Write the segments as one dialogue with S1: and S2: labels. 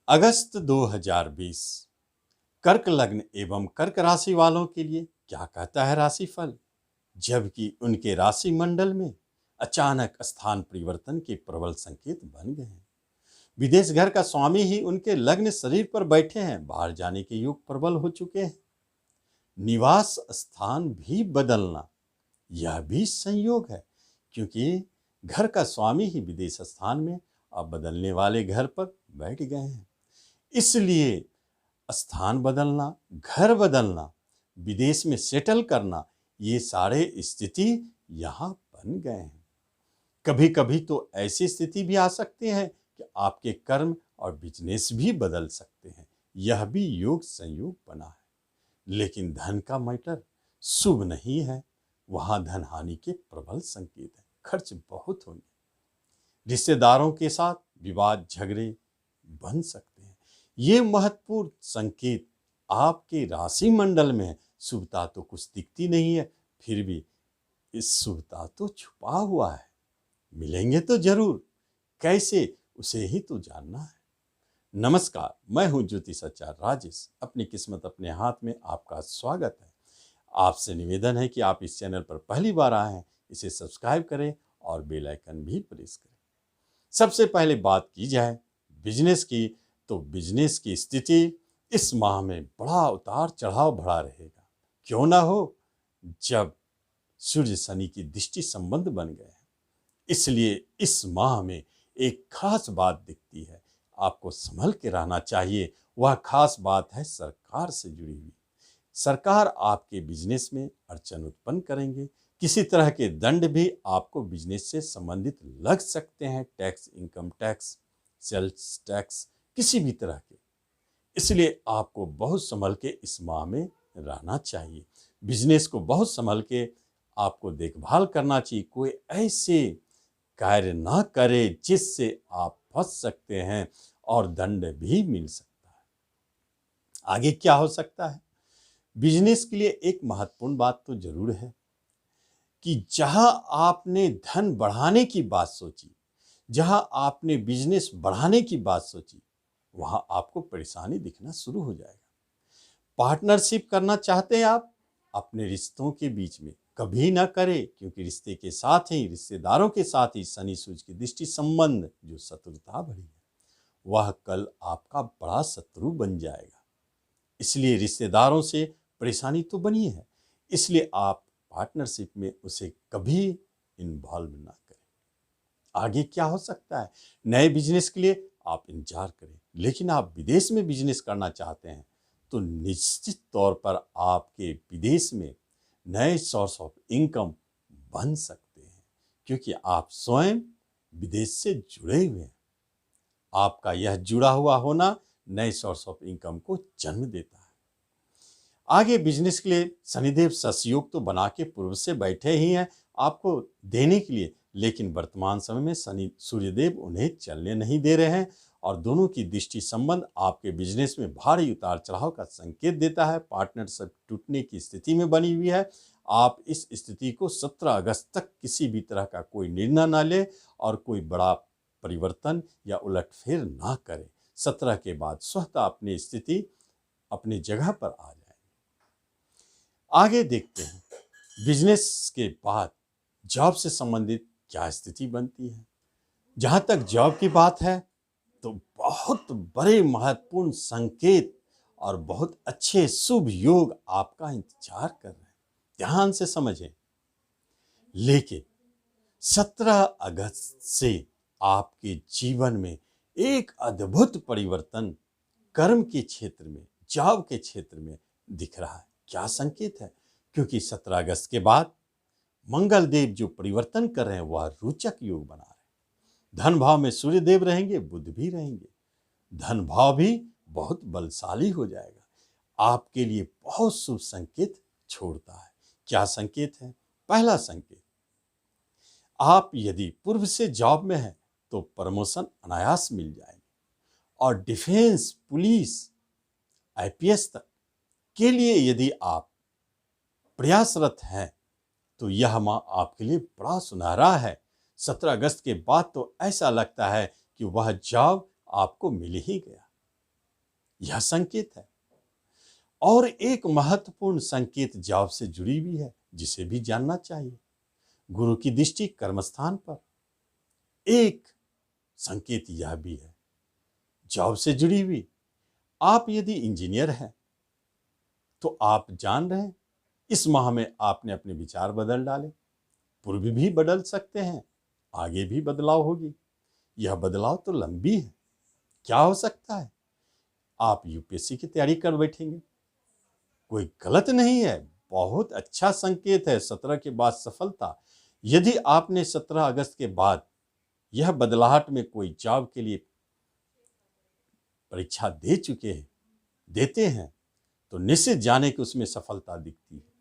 S1: अगस्त 2020 कर्क लग्न एवं कर्क राशि वालों के लिए क्या कहता है राशिफल। जबकि उनके राशि मंडल में अचानक स्थान परिवर्तन के प्रबल संकेत बन गए हैं। विदेश घर का स्वामी ही उनके लग्न शरीर पर बैठे हैं। बाहर जाने के योग प्रबल हो चुके हैं। निवास स्थान भी बदलना यह भी संयोग है, क्योंकि घर का स्वामी ही विदेश स्थान में अब बदलने वाले घर पर बैठ गए हैं। इसलिए स्थान बदलना, घर बदलना, विदेश में सेटल करना, ये सारे स्थिति यहाँ बन गए हैं। कभी कभी तो ऐसी स्थिति भी आ सकती है कि आपके कर्म और बिजनेस भी बदल सकते हैं। यह भी योग संयोग बना है। लेकिन धन का मैटर शुभ नहीं है। वहां धन हानि के प्रबल संकेत है। खर्च बहुत होंगे। रिश्तेदारों के साथ विवाद झगड़े बन सकते हैं। ये महत्वपूर्ण संकेत आपके राशि मंडल में है। शुभता तो कुछ दिखती नहीं है, फिर भी इस शुभता तो छुपा हुआ है। मिलेंगे तो जरूर, कैसे उसे ही तो जानना है। नमस्कार, मैं हूं ज्योतिषाचार्य राजेश। अपनी किस्मत अपने हाथ में आपका स्वागत है। आपसे निवेदन है कि आप इस चैनल पर पहली बार आए हैं, इसे सब्सक्राइब करें और बेल आइकन भी प्रेस करें। सबसे पहले बात की जाए बिजनेस की, तो बिजनेस की स्थिति इस माह में बड़ा उतार चढ़ाव भरा रहेगा। क्यों ना हो, जब सूर्य शनि की दृष्टि संबंध बन गए हैं। इसलिए इस माह में एक खास बात दिखती है। आपको संभल के रहना चाहिए। वह खास बात है सरकार से जुड़ी हुई। सरकार आपके बिजनेस में अड़चन उत्पन्न करेंगे। किसी तरह के दंड भी आपको बिजनेस से संबंधित लग सकते हैं। Tax, income tax, sales tax, किसी भी तरह के। इसलिए आपको बहुत संभल के इस माह में रहना चाहिए। बिजनेस को बहुत संभल के आपको देखभाल करना चाहिए। कोई ऐसे कार्य ना करे जिससे आप फंस सकते हैं और दंड भी मिल सकता है। आगे क्या हो सकता है? बिजनेस के लिए एक महत्वपूर्ण बात तो जरूर है कि जहां आपने धन बढ़ाने की बात सोची, जहां आपने बिजनेस बढ़ाने की बात सोची, वहां आपको परेशानी दिखना शुरू हो जाएगा। पार्टनरशिप करना चाहते हैं आप, अपने रिश्तों के बीच में कभी ना करें, क्योंकि रिश्ते के साथ ही, रिश्तेदारों के साथ ही शनि सूर्य की दृष्टि संबंध जो शत्रुता बढ़ी है, वह कल आपका बड़ा शत्रु बन जाएगा। इसलिए रिश्तेदारों से परेशानी तो बनी है। इसलिए आप पार्टनरशिप में उसे कभी इन्वॉल्व ना करें। आगे क्या हो सकता है? नए बिजनेस के लिए आप इंतजार करें। लेकिन आप विदेश में बिजनेस करना चाहते हैं तो निश्चित तौर पर आपके विदेश में नए सोर्स ऑफ इनकम बन सकते हैं, क्योंकि आप स्वयं विदेश से जुड़े हुए हैं। आपका यह जुड़ा हुआ होना नए सोर्स ऑफ इनकम को जन्म देता है। आगे बिजनेस के लिए शनिदेव ससयोग तो बना के पूर्व से बैठे ही हैं आपको देने के लिए, लेकिन वर्तमान समय में शनि सूर्यदेव उन्हें चलने नहीं दे रहे हैं और दोनों की दृष्टि संबंध आपके बिजनेस में भारी उतार चढ़ाव का संकेत देता है। पार्टनरशिप टूटने की स्थिति में बनी हुई है। आप इस स्थिति को 17 अगस्त तक किसी भी तरह का कोई निर्णय ना ले और कोई बड़ा परिवर्तन या उलटफेर ना करें। 17 के बाद स्वतः अपनी स्थिति अपनी जगह पर आ जाए। आगे देखते हैं बिजनेस के बाद जॉब से संबंधित क्या स्थिति बनती है। जहां तक जॉब की बात है तो बहुत बड़े महत्वपूर्ण संकेत और बहुत अच्छे शुभ योग आपका इंतजार कर रहे हैं। ध्यान से समझें। लेकिन 17 अगस्त से आपके जीवन में एक अद्भुत परिवर्तन कर्म के क्षेत्र में, जॉब के क्षेत्र में दिख रहा है। क्या संकेत है? क्योंकि 17 अगस्त के बाद मंगल देव जो परिवर्तन कर रहे हैं वह रोचक योग बना रहे हैं। धन भाव में सूर्य देव रहेंगे, बुध भी रहेंगे। धन भाव भी बहुत बलशाली हो जाएगा। आपके लिए बहुत शुभ संकेत छोड़ता है। क्या संकेत है? पहला संकेत, आप यदि पूर्व से जॉब में हैं तो प्रमोशन अनायास मिल जाएंगे और डिफेंस, पुलिस, आईपीएस तक के लिए यदि आप प्रयासरत हैं तो यह माह आपके लिए बड़ा सुनहरा है। 17 अगस्त के बाद तो ऐसा लगता है कि वह जॉब आपको मिल ही गया। यह संकेत है। और एक महत्वपूर्ण संकेत जॉब से जुड़ी भी है, जिसे भी जानना चाहिए। गुरु की दृष्टि कर्मस्थान पर। एक संकेत यह भी है, जॉब से जुड़ी हुई। आप यदि इंजीनियर हैं तो आप जान रहे हैं इस माह में आपने अपने विचार बदल डाले। पूर्व भी बदल सकते हैं, आगे भी बदलाव होगी। यह बदलाव तो लंबी है। क्या हो सकता है? आप यूपीएससी की तैयारी कर बैठेंगे। कोई गलत नहीं है, बहुत अच्छा संकेत है। 17 के बाद सफलता। यदि आपने 17 अगस्त के बाद यह बदलाहट में कोई जॉब के लिए परीक्षा देते हैं तो निश्चित जाने कि उसमें सफलता दिखती है।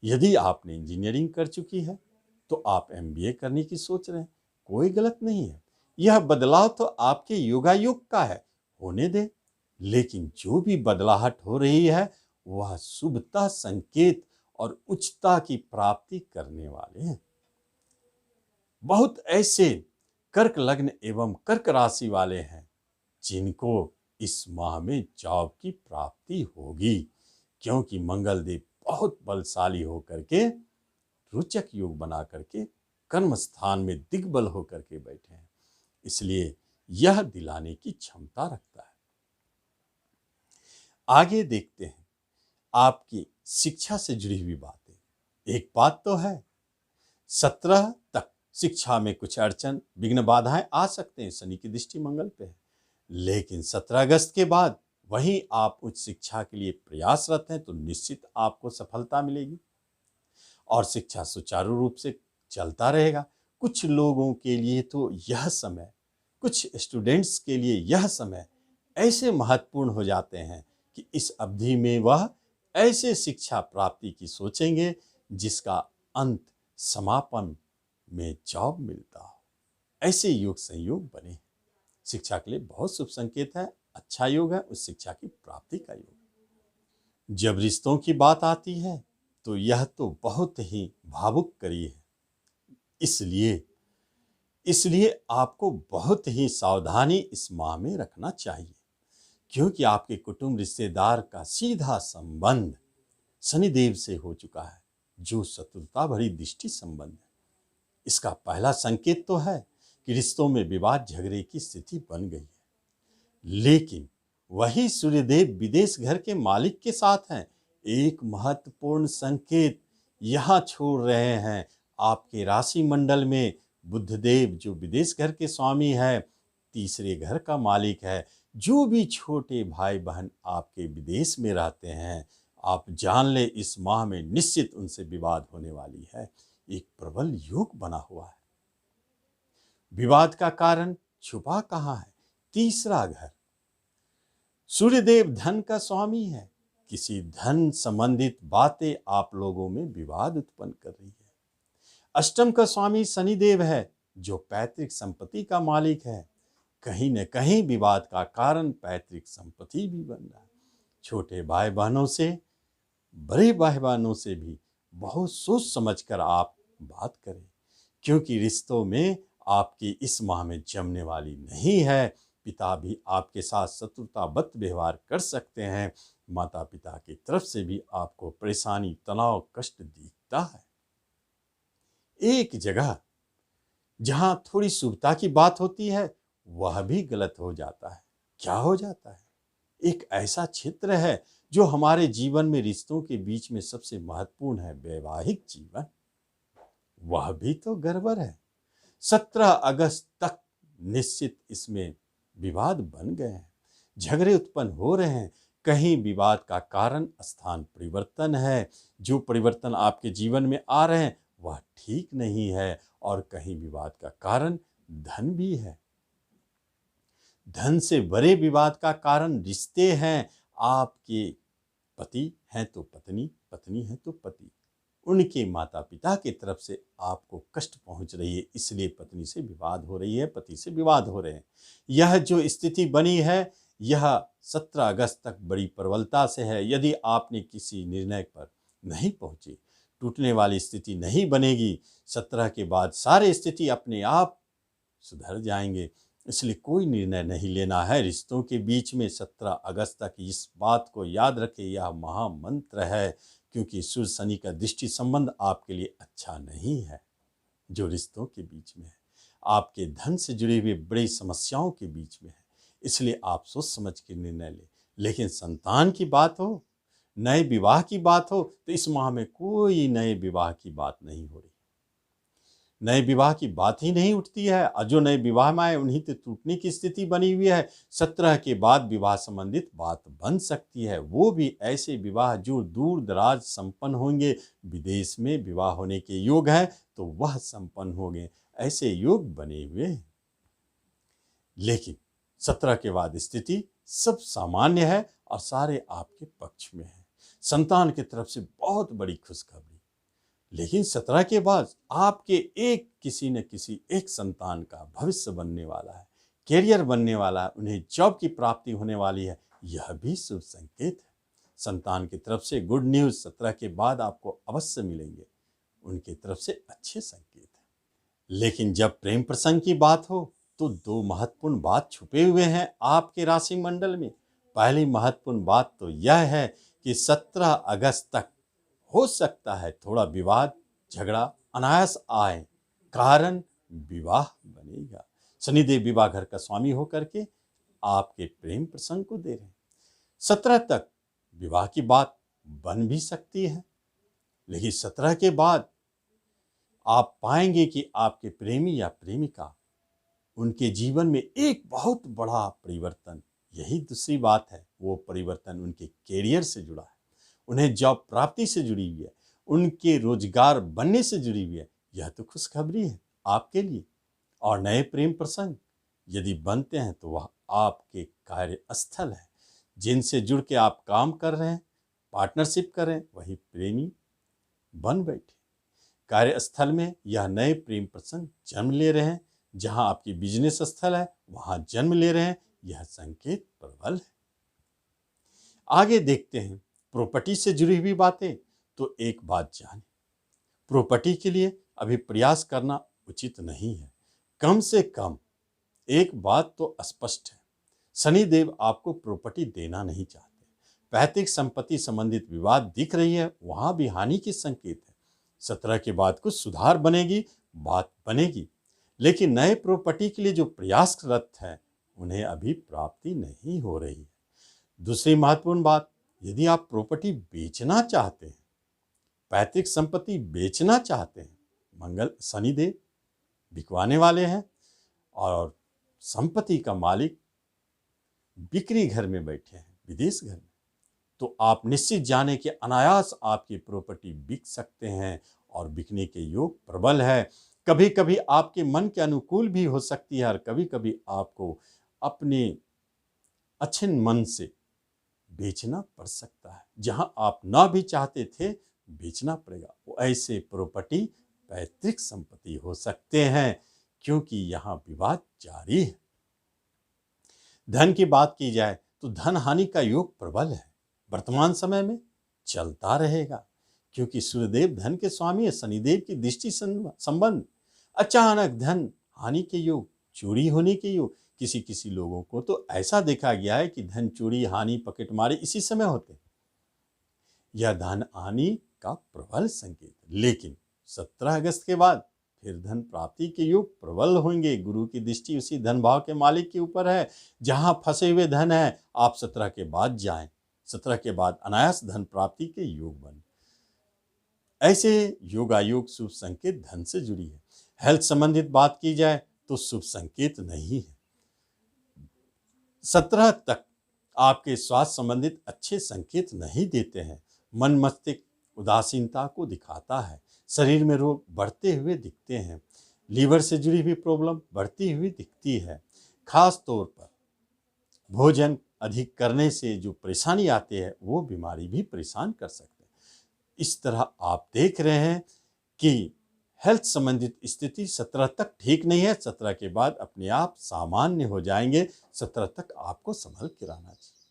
S1: यदि आपने इंजीनियरिंग कर चुकी है तो आप एमबीए करने की सोच रहे हैं, कोई गलत नहीं है। यह बदलाव तो आपके योगायोग का है, होने दें। लेकिन जो भी बदलाहट हो रही है वह शुभता संकेत और उच्चता की प्राप्ति करने वाले हैं। बहुत ऐसे कर्क लग्न एवं कर्क राशि वाले हैं जिनको इस माह में जॉब की प्राप्ति होगी, क्योंकि मंगल देव बहुत बलशाली होकर के रोचक योग बना करके कर्म स्थान में दिग्बल होकर के बैठे हैं, इसलिए यह दिलाने की क्षमता रखता है। आगे देखते हैं आपकी शिक्षा से जुड़ी हुई बातें। एक बात तो है, 17 तक शिक्षा में कुछ अड़चन विघ्न बाधाएं आ सकते हैं, शनि की दृष्टि मंगल पे है। लेकिन 17 अगस्त के बाद वहीं आप उच्च शिक्षा के लिए प्रयासरत हैं तो निश्चित आपको सफलता मिलेगी और शिक्षा सुचारू रूप से चलता रहेगा। कुछ लोगों के लिए तो यह समय, कुछ स्टूडेंट्स के लिए यह समय ऐसे महत्वपूर्ण हो जाते हैं कि इस अवधि में वह ऐसे शिक्षा प्राप्ति की सोचेंगे जिसका अंत समापन में जॉब मिलता हो। ऐसे योग संयोग बने। शिक्षा के लिए बहुत शुभ संकेत है, अच्छा योग है, उस शिक्षा की प्राप्ति का योग। जब रिश्तों की बात आती है तो यह तो बहुत ही भावुक करी है, इसलिए आपको बहुत ही सावधानी इस माह में रखना चाहिए, क्योंकि आपके कुटुंब रिश्तेदार का सीधा संबंध शनिदेव से हो चुका है, जो शत्रुता भरी दृष्टि संबंध है। इसका पहला संकेत तो है कि रिश्तों में विवाद झगड़े की स्थिति बन गई है। लेकिन वही सूर्यदेव विदेश घर के मालिक के साथ हैं। एक महत्वपूर्ण संकेत यहाँ छोड़ रहे हैं। आपके राशि मंडल में बुधदेव जो विदेश घर के स्वामी है, तीसरे घर का मालिक है। जो भी छोटे भाई बहन आपके विदेश में रहते हैं, आप जान ले इस माह में निश्चित उनसे विवाद होने वाली है। एक प्रबल योग बना हुआ है। विवाद का कारण छुपा कहाँ है? तीसरा घर। सूर्यदेव धन का स्वामी है। किसी धन संबंधित बातें आप लोगों में विवाद उत्पन्न कर रही है। अष्टम का स्वामी शनिदेव है, जो पैतृक संपत्ति का मालिक है। कहीं न कहीं विवाद का कारण पैतृक संपत्ति भी बन रहा है। छोटे भाई बहनों से, बड़े भाई बहनों से भी बहुत सोच समझकर आप बात करें, क्योंकि रिश्तों में आपकी इस माह में जमने वाली नहीं है। पिता भी आपके साथ शत्रुतावत व्यवहार कर सकते हैं। माता पिता की तरफ से भी आपको परेशानी, तनाव, कष्ट दिखता है। एक जगह जहां थोड़ी शुभता की बात होती है वह भी गलत हो जाता है। क्या हो जाता है? एक ऐसा क्षेत्र है जो हमारे जीवन में रिश्तों के बीच में सबसे महत्वपूर्ण है, वैवाहिक जीवन। वह भी तो गड़बड़ है। 17 अगस्त तक निश्चित इसमें विवाद बन गए हैं, झगड़े उत्पन्न हो रहे हैं। कहीं विवाद का कारण स्थान परिवर्तन है। जो परिवर्तन आपके जीवन में आ रहे हैं वह ठीक नहीं है, और कहीं विवाद का कारण धन भी है। धन से बड़े विवाद का कारण रिश्ते हैं। आपके पति हैं तो पत्नी, पत्नी है तो पति, उनके माता पिता की तरफ से आपको कष्ट पहुंच रही है, इसलिए पत्नी से विवाद हो रही है, पति से विवाद हो रहे हैं। यह जो स्थिति बनी है यह 17 अगस्त तक बड़ी प्रबलता से है। यदि आपने किसी निर्णय पर नहीं पहुंचे, टूटने वाली स्थिति नहीं बनेगी। 17 के बाद सारे स्थिति अपने आप सुधर जाएंगे। इसलिए कोई निर्णय नहीं लेना है रिश्तों के बीच में 17 अगस्त तक। इस बात को याद रखें, यह महामंत्र है, क्योंकि सूर्य शनि का दृष्टि संबंध आपके लिए अच्छा नहीं है। जो रिश्तों के बीच में है, आपके धन से जुड़ी हुई बड़ी समस्याओं के बीच में है, इसलिए आप सोच समझ के निर्णय लें। लेकिन संतान की बात हो, नए विवाह की बात हो, तो इस माह में कोई नए विवाह की बात नहीं हो रही। नए विवाह की बात ही नहीं उठती है, और जो नए विवाह में आए उन्हीं से टूटने की स्थिति बनी हुई है। 17 के बाद विवाह संबंधित बात बन सकती है, वो भी ऐसे विवाह जो दूर दराज संपन्न होंगे। विदेश में विवाह होने के योग है तो वह संपन्न होंगे, ऐसे योग बने हुए हैं। लेकिन 17 के बाद स्थिति सब सामान्य है और सारे आपके पक्ष में है। संतान की तरफ से बहुत बड़ी खुशखबरी। लेकिन 17 के बाद आपके किसी न किसी एक संतान का भविष्य बनने वाला है, कैरियर बनने वाला है, उन्हें जॉब की प्राप्ति होने वाली है, यह भी शुभ संकेत है। संतान की तरफ से गुड न्यूज 17 के बाद आपको अवश्य मिलेंगे, उनकी तरफ से अच्छे संकेत है। लेकिन जब प्रेम प्रसंग की बात हो तो दो महत्वपूर्ण बात छुपे हुए हैं आपके राशि मंडल में। पहली महत्वपूर्ण बात तो यह है कि 17 अगस्त तक हो सकता है थोड़ा विवाद झगड़ा अनायास आए, कारण विवाह बनेगा। शनिदेव विवाह घर का स्वामी होकर के आपके प्रेम प्रसंग को दे रहे हैं। 17 तक विवाह की बात बन भी सकती है, लेकिन 17 के बाद आप पाएंगे कि आपके प्रेमी या प्रेमिका, उनके जीवन में एक बहुत बड़ा परिवर्तन, यही दूसरी बात है, वो परिवर्तन उनके कैरियर से जुड़ा है, उन्हें जॉब प्राप्ति से जुड़ी हुई है, उनके रोजगार बनने से जुड़ी हुई है। यह तो खुशखबरी है आपके लिए। और नए प्रेम प्रसंग यदि बनते हैं तो वह आपके कार्यस्थल है, जिनसे जुड़ के आप काम कर रहे हैं, पार्टनरशिप कर रहे हैं, वही प्रेमी बन बैठे। कार्यस्थल में यह नए प्रेम प्रसंग जन्म ले रहे हैं, जहां आपकी बिजनेस स्थल है वहां जन्म ले रहे हैं, यह संकेत प्रबल है। आगे देखते हैं प्रॉपर्टी से जुड़ी हुई बातें। तो एक बात जाने, प्रॉपर्टी के लिए अभी प्रयास करना उचित नहीं है। कम से कम एक बात तो स्पष्ट है, शनिदेव आपको प्रॉपर्टी देना नहीं चाहते। पैतृक संपत्ति संबंधित विवाद दिख रही है, वहां भी हानि के संकेत है। 17 के बाद कुछ सुधार बनेगी, बात बनेगी, लेकिन नए प्रॉपर्टी के लिए जो प्रयासरत है उन्हें अभी प्राप्ति नहीं हो रही है। दूसरी महत्वपूर्ण बात, यदि आप प्रॉपर्टी बेचना चाहते हैं, पैतृक संपत्ति बेचना चाहते हैं, मंगल शनिदेव बिकवाने वाले हैं और संपत्ति का मालिक बिक्री घर में बैठे हैं, विदेश घर में, तो आप निश्चित जाने कि अनायास आपकी प्रॉपर्टी बिक सकते हैं और बिकने के योग प्रबल है। कभी कभी आपके मन के अनुकूल भी हो सकती है और कभी कभी आपको अपने अच्छे मन से बेचना पड़ सकता है, जहां आप ना भी चाहते थे बेचना पड़ेगा। वो ऐसे प्रॉपर्टी पैतृक संपत्ति हो सकते हैं, क्योंकि यहाँ विवाद जारी है। धन की बात की जाए तो धन हानि का योग प्रबल है, वर्तमान समय में चलता रहेगा, क्योंकि सूर्यदेव धन के स्वामी है। शनिदेव की दृष्टि संबंध, अचानक धन हानि के योग, चोरी होने के योग। किसी किसी लोगों को तो ऐसा देखा गया है कि धन चोरी हानि पकेटमारी इसी समय होते। यह धन हानि का प्रबल संकेत। लेकिन 17 अगस्त के बाद फिर धन प्राप्ति के योग प्रबल होंगे। गुरु की दृष्टि उसी धन भाव के मालिक के ऊपर है, जहां फंसे हुए धन है। आप 17 के बाद जाएं, 17 के बाद अनायास धन प्राप्ति के योग बन। ऐसे योगायोग शुभ संकेत धन से जुड़ी है। हेल्थ संबंधित बात की जाए तो शुभ संकेत नहीं है। 17 तक आपके स्वास्थ्य संबंधित अच्छे संकेत नहीं देते हैं। मन मस्तिष्क उदासीनता को दिखाता है, शरीर में रोग बढ़ते हुए दिखते हैं, लीवर से जुड़ी हुई प्रॉब्लम बढ़ती हुई दिखती है। खास तौर पर भोजन अधिक करने से जो परेशानी आती है वो बीमारी भी परेशान कर सकते हैं। इस तरह आप देख रहे हैं कि हेल्थ संबंधित स्थिति 17 तक ठीक नहीं है। 17 के बाद अपने आप सामान्य हो जाएंगे। 17 तक आपको संभल के रहना चाहिए।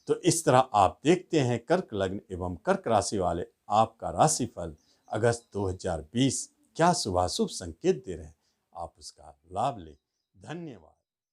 S1: तो इस तरह आप देखते हैं कर्क लग्न एवं कर्क राशि वाले आपका राशिफल अगस्त 2020 क्या शुभाशुभ संकेत दे रहे हैं। आप उसका लाभ लें। धन्यवाद।